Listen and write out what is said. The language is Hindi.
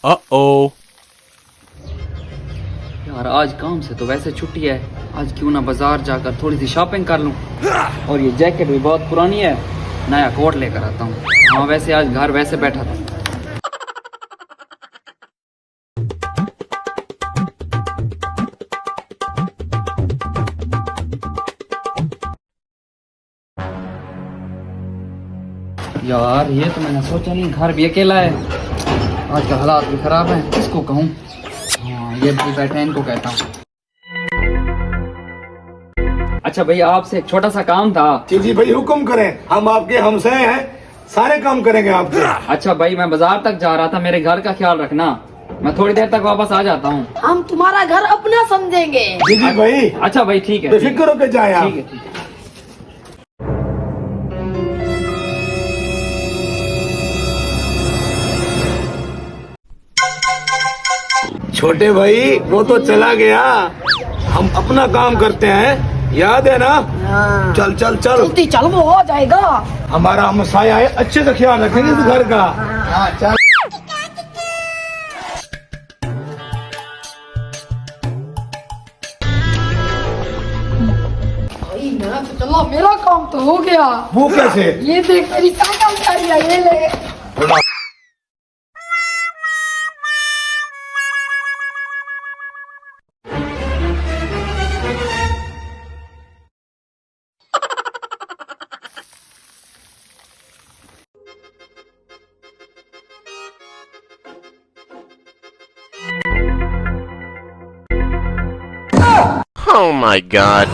Uh-oh. यार आज काम से तो वैसे छुट्टी है, आज क्यों ना बाजार जाकर थोड़ी सी शॉपिंग कर लूं। और ये जैकेट भी बहुत पुरानी है, नया कोट लेकर आता हूँ। हाँ वैसे आज घर वैसे बैठा था। यार ये तो मैंने सोचा नहीं, घर भी अकेला है, आज का हालात भी खराब है, किसको कहूँ। हाँ ये भी बैठे हैं, इनको कहता हूँ। अच्छा भैया आपसे एक छोटा सा काम था। जी जी भाई हुक्म करें, हम आपके हमसाए हैं, सारे काम करेंगे आपके। अच्छा भाई मैं बाजार तक जा रहा था, मेरे घर का ख्याल रखना, मैं थोड़ी देर तक वापस आ जाता हूँ। हम तुम्हारा घर अपना समझेंगे। जी जी भाई अच्छा भाई ठीक है, बेफिक्र होके जाए आप। ठीक है ठीक है। छोटे भाई वो तो चला गया, हम अपना काम करते हैं, याद है ना। हाँ। चल चल चल, जल्दी चल, वो हो जाएगा। हमारा हमसाया है, अच्छे से ख्याल रखेंगे इस घर का। हाँ चल। भाई मैं तो चला, मेरा काम तो हो गया। वो कैसे? ये देख मेरी साइकिल खड़ी है, ये ले। Oh my god.